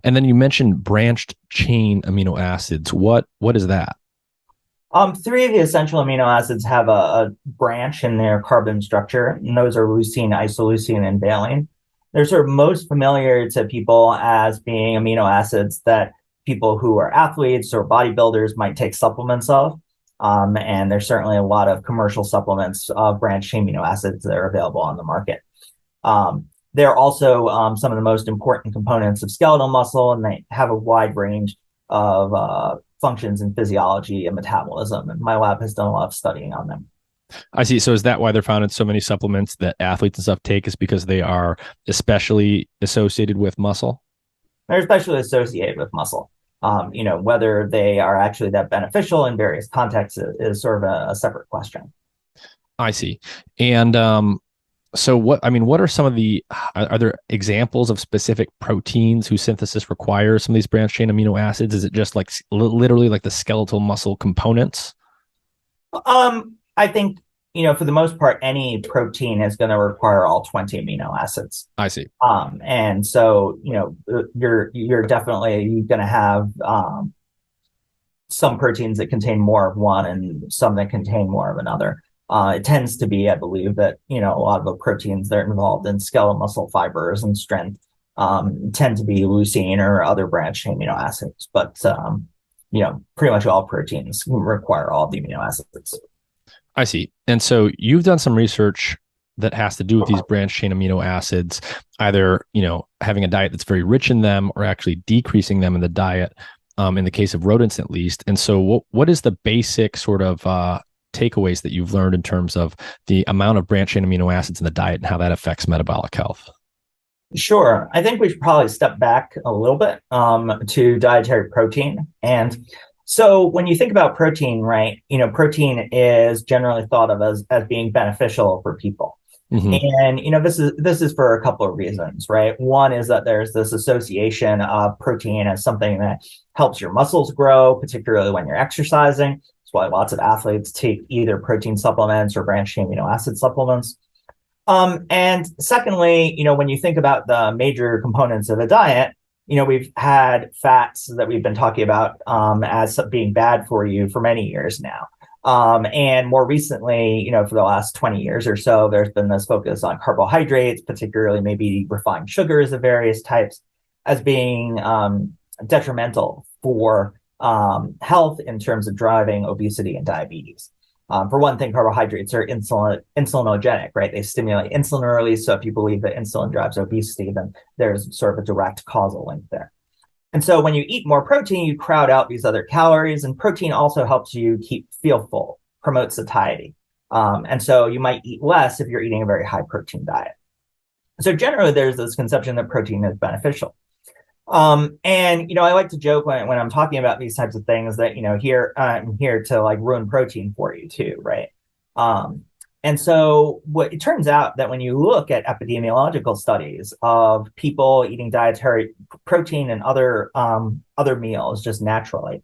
And then you mentioned branched chain amino acids. What is that? Three of the essential amino acids have a branch in their carbon structure, and those are leucine, isoleucine, and valine. They're sort of most familiar to people as being amino acids that people who are athletes or bodybuilders might take supplements of. And there's certainly a lot of commercial supplements of branched chain amino acids that are available on the market. They're also some of the most important components of skeletal muscle, and they have a wide range of functions in physiology and metabolism. And my lab has done a lot of studying on them. I see. So is that why they're found in so many supplements that athletes and stuff take, is because they are especially associated with muscle? They're especially associated with muscle. Whether they are actually that beneficial in various contexts is sort of a separate question. I see. And so what are some of are there examples of specific proteins whose synthesis requires some of these branched chain amino acids? Is it just like literally like the skeletal muscle components? I think, for the most part, any protein is going to require all 20 amino acids. I see. And so, you're definitely going to have some proteins that contain more of one and some that contain more of another. It tends to be, I believe, that, a lot of the proteins that are involved in skeletal muscle fibers and strength tend to be leucine or other branched amino acids. But, pretty much all proteins require all the amino acids. I see. And so you've done some research that has to do with these branched chain amino acids, either, having a diet that's very rich in them or actually decreasing them in the diet, in the case of rodents at least. And so what is the basic sort of takeaways that you've learned in terms of the amount of branched chain amino acids in the diet and how that affects metabolic health? Sure. I think we should probably step back a little bit to dietary protein. And so when you think about protein, right, protein is generally thought of as being beneficial for people. Mm-hmm. And this is for a couple of reasons, right? One is that there's this association of protein as something that helps your muscles grow, particularly when you're exercising. That's why lots of athletes take either protein supplements or branched chain amino acid supplements. And secondly, when you think about the major components of a diet, we've had fats that we've been talking about as being bad for you for many years now. And more recently, for the last 20 years or so, there's been this focus on carbohydrates, particularly maybe refined sugars of various types, as being detrimental for health in terms of driving obesity and diabetes. For one thing, carbohydrates are insulinogenic, right? They stimulate insulin release. So if you believe that insulin drives obesity, then there's sort of a direct causal link there. And so when you eat more protein, you crowd out these other calories, and protein also helps you feel full, promotes satiety. And so you might eat less if you're eating a very high protein diet. So generally, there's this conception that protein is beneficial. And I like to joke when I'm talking about these types of things that, here I'm here to like ruin protein for you too, right? And so what it turns out that when you look at epidemiological studies of people eating dietary protein and other meals just naturally,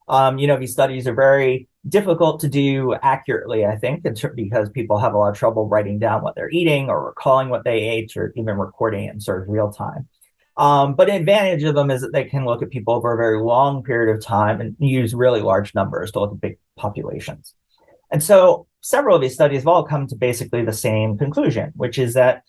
these studies are very difficult to do accurately, I think, because people have a lot of trouble writing down what they're eating or recalling what they ate or even recording it in sort of real time. But an advantage of them is that they can look at people over a very long period of time and use really large numbers to look at big populations. And so several of these studies have all come to basically the same conclusion, which is that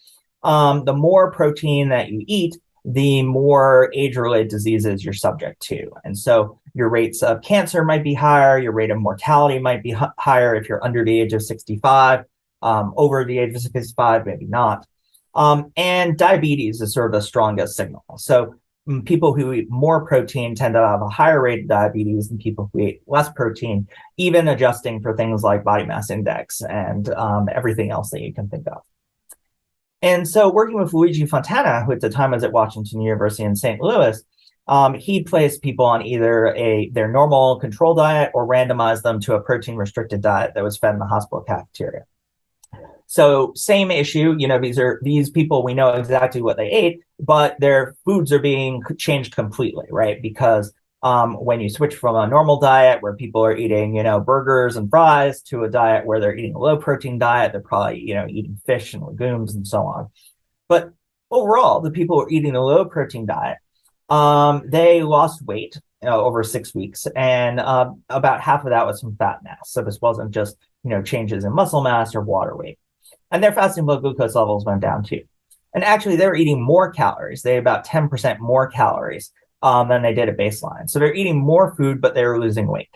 the more protein that you eat, the more age-related diseases you're subject to. And so your rates of cancer might be higher, your rate of mortality might be higher if you're under the age of 65, over the age of 65, maybe not. And diabetes is sort of the strongest signal. So people who eat more protein tend to have a higher rate of diabetes than people who eat less protein, even adjusting for things like body mass index and everything else that you can think of. And so working with Luigi Fontana, who at the time was at Washington University in St. Louis, he placed people on either their normal control diet or randomized them to a protein-restricted diet that was fed in the hospital cafeteria. So same issue, these people, we know exactly what they ate, but their foods are being changed completely, right? Because when you switch from a normal diet where people are eating, burgers and fries to a diet where they're eating a low protein diet, they're probably, eating fish and legumes and so on. But overall, the people who are eating the low protein diet They lost weight over 6 weeks, and about half of that was from fat mass. So this wasn't just changes in muscle mass or water weight. And their fasting blood glucose levels went down too. And actually, they were eating more calories. They had about 10% more calories than they did at baseline. So they're eating more food, but they were losing weight.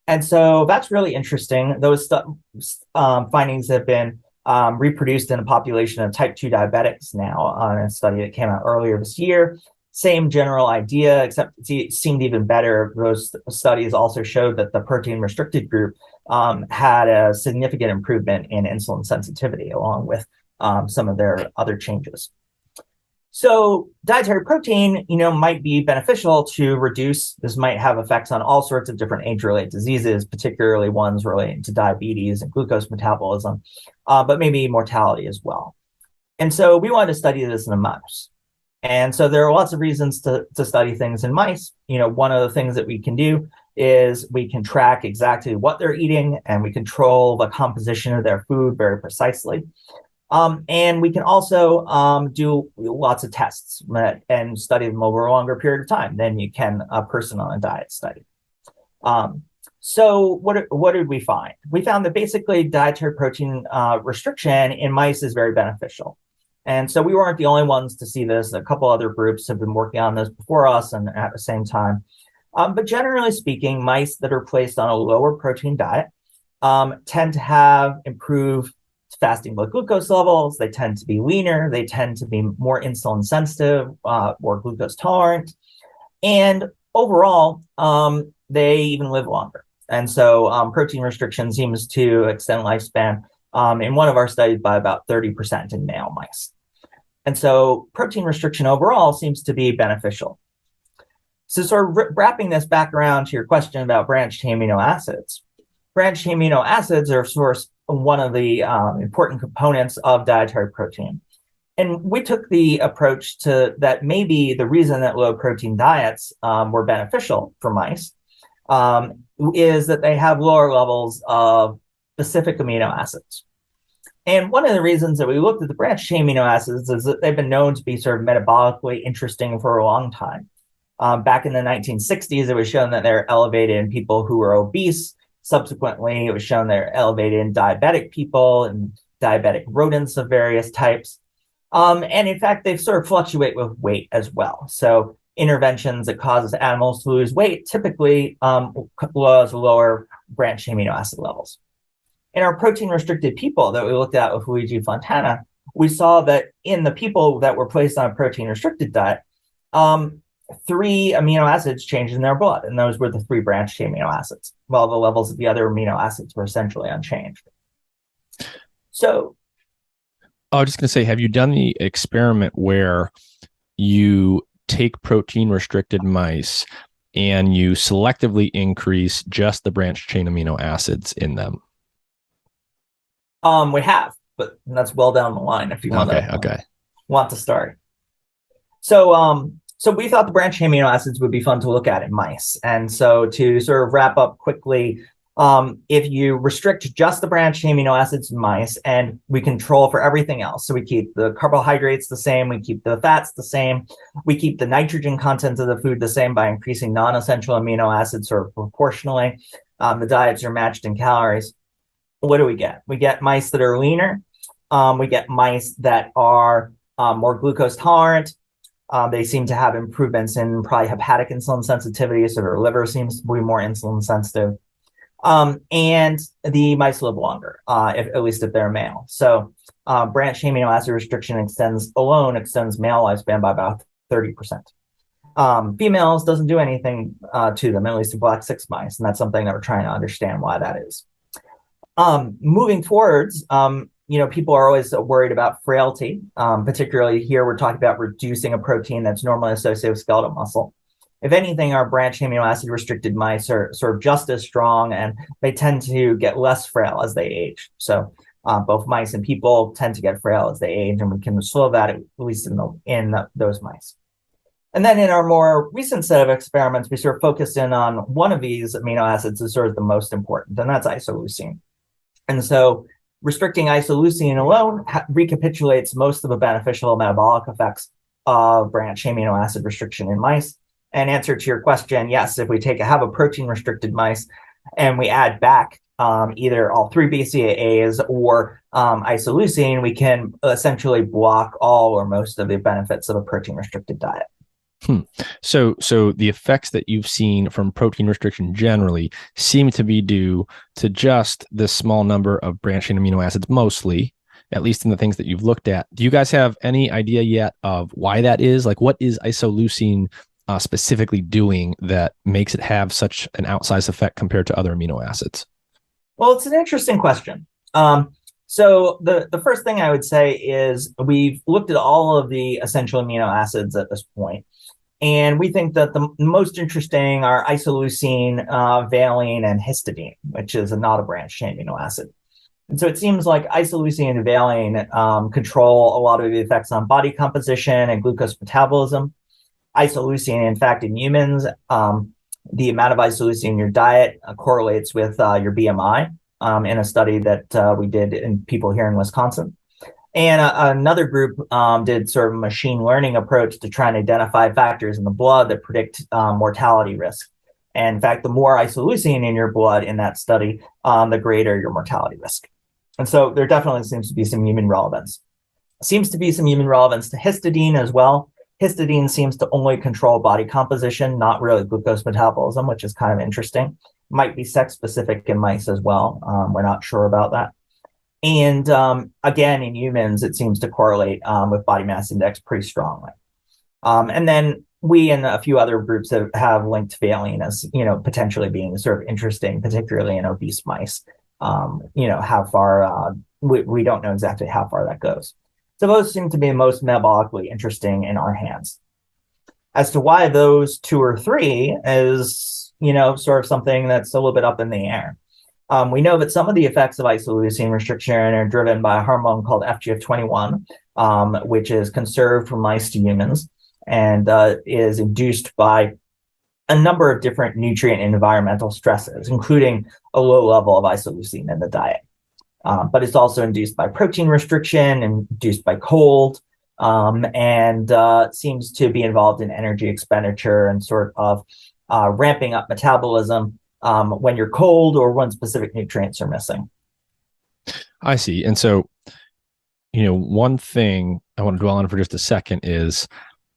And so that's really interesting. Those findings have been reproduced in a population of type 2 diabetics now in a study that came out earlier this year. Same general idea, except it seemed even better. Those studies also showed that the protein restricted group had a significant improvement in insulin sensitivity, along with some of their other changes. So dietary protein, might be beneficial to reduce. This might have effects on all sorts of different age-related diseases, particularly ones relating to diabetes and glucose metabolism, but maybe mortality as well. And so we wanted to study this in a mouse. And so there are lots of reasons to study things in mice. One of the things that we can do is we can track exactly what they're eating, and we control the composition of their food very precisely. And we can also do lots of tests and study them over a longer period of time than you can a person on a diet study. So what did we find? We found that basically dietary protein restriction in mice is very beneficial. And so we weren't the only ones to see this. A couple other groups have been working on this before us and at the same time. But generally speaking, mice that are placed on a lower protein diet tend to have improved fasting blood glucose levels. They tend to be leaner. They tend to be more insulin sensitive, more glucose tolerant. And overall, they even live longer. And so protein restriction seems to extend lifespan in one of our studies by about 30% in male mice. And so protein restriction overall seems to be beneficial. So sort of wrapping this back around to your question about branched chain amino acids. Branched chain amino acids are, of course, one of the important components of dietary protein. And we took the approach to that maybe the reason that low protein diets were beneficial for mice is that they have lower levels of specific amino acids. And one of the reasons that we looked at the branched chain amino acids is that they've been known to be sort of metabolically interesting for a long time. Back in the 1960s, it was shown that they're elevated in people who were obese. Subsequently, it was shown they're elevated in diabetic people and diabetic rodents of various types. And in fact, they sort of fluctuate with weight as well. So interventions that causes animals to lose weight typically cause lower branched chain amino acid levels. In our protein-restricted people that we looked at with Luigi Fontana, we saw that in the people that were placed on a protein-restricted diet, 3 amino acids changed in their blood, and those were the 3 branched chain amino acids, while the levels of the other amino acids were essentially unchanged. So, I was just going to say, have you done the experiment where you take protein-restricted mice and you selectively increase just the branched chain amino acids in them? We have, but that's well down the line if you want to start. So we thought the branched chain amino acids would be fun to look at in mice. And so to sort of wrap up quickly, if you restrict just the branched chain amino acids in mice and we control for everything else, so we keep the carbohydrates the same, we keep the fats the same, we keep the nitrogen content of the food the same by increasing non-essential amino acids sort of proportionally, the diets are matched in calories. What do we get? We get mice that are leaner. We get mice that are more glucose tolerant. They seem to have improvements in probably hepatic insulin sensitivity, so their liver seems to be more insulin sensitive. And the mice live longer, at least if they're male. So branched chain amino acid restriction extends male lifespan by about 30%. Females doesn't do anything to them, at least in black 6 mice, and that's something that we're trying to understand why that is. Moving forwards, people are always worried about frailty. Particularly here, we're talking about reducing a protein that's normally associated with skeletal muscle. If anything, our branched amino acid restricted mice are sort of just as strong, and they tend to get less frail as they age. So both mice and people tend to get frail as they age, and we can slow that at least in those mice. And then in our more recent set of experiments, we sort of focused in on one of these amino acids as sort of the most important, and that's isoleucine. And so restricting isoleucine alone recapitulates most of the beneficial metabolic effects of branched amino acid restriction in mice. And answer to your question, yes, if we have a protein restricted mice and we add back either all three BCAAs or isoleucine, we can essentially block all or most of the benefits of a protein restricted diet. So the effects that you've seen from protein restriction generally seem to be due to just this small number of branched amino acids, mostly, at least in the things that you've looked at. Do you guys have any idea yet of why that is? Like, what is isoleucine specifically doing that makes it have such an outsized effect compared to other amino acids? Well, it's an interesting question. So the first thing I would say is we've looked at all of the essential amino acids at this point. And we think that the most interesting are isoleucine, valine, and histidine, which is not a branched chain amino acid. And so it seems like isoleucine and valine control a lot of the effects on body composition and glucose metabolism. Isoleucine, in fact, in humans, the amount of isoleucine in your diet correlates with your BMI in a study that we did in people here in Wisconsin. And another group did sort of a machine learning approach to try and identify factors in the blood that predict mortality risk. And in fact, the more isoleucine in your blood in that study, the greater your mortality risk. And so there definitely seems to be some human relevance. Seems to be some human relevance to histidine as well. Histidine seems to only control body composition, not really glucose metabolism, which is kind of interesting. Might be sex specific in mice as well. We're not sure about that. And again, in humans, it seems to correlate with body mass index pretty strongly. And then we and a few other groups have linked valine as, potentially being sort of interesting, particularly in obese mice. How far, we don't know exactly how far that goes. So those seem to be the most metabolically interesting in our hands. As to why those two or three is, sort of something that's a little bit up in the air. We know that some of the effects of isoleucine restriction are driven by a hormone called FGF21, which is conserved from mice to humans and is induced by a number of different nutrient and environmental stresses, including a low level of isoleucine in the diet. But it's also induced by protein restriction, induced by cold, and seems to be involved in energy expenditure and sort of ramping up metabolism when you're cold or when specific nutrients are missing. I see. And so, one thing I want to dwell on for just a second is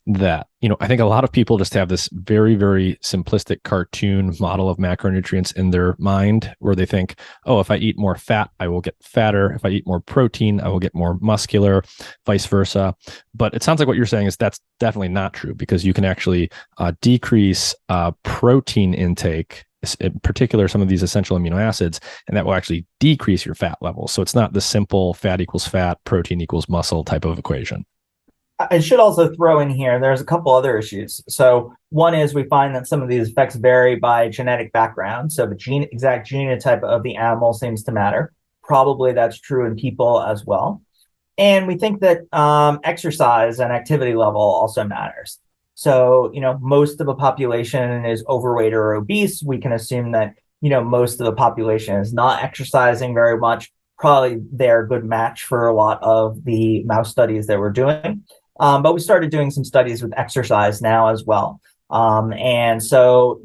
that, I think a lot of people just have this very, very simplistic cartoon model of macronutrients in their mind where they think, oh, if I eat more fat, I will get fatter. If I eat more protein, I will get more muscular, vice versa. But it sounds like what you're saying is that's definitely not true, because you can actually decrease protein intake, in particular some of these essential amino acids, and that will actually decrease your fat levels. So it's not the simple fat equals fat, protein equals muscle type of equation. I should also throw in here, there's a couple other issues. So one is we find that some of these effects vary by genetic background. So the exact genotype of the animal seems to matter. Probably that's true in people as well. And we think that exercise and activity level also matters. So, most of the population is overweight or obese. We can assume that, most of the population is not exercising very much. Probably they're a good match for a lot of the mouse studies that we're doing. But we started doing some studies with exercise now as well. And so,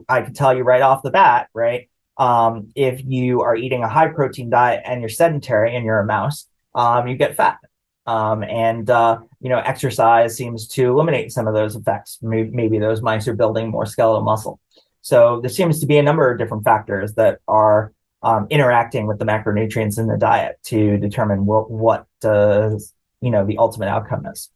I can tell you right off the bat, right? If you are eating a high protein diet and you're sedentary and you're a mouse, you get fat. Exercise seems to eliminate some of those effects. Maybe those mice are building more skeletal muscle. So there seems to be a number of different factors that are interacting with the macronutrients in the diet to determine what the ultimate outcome is.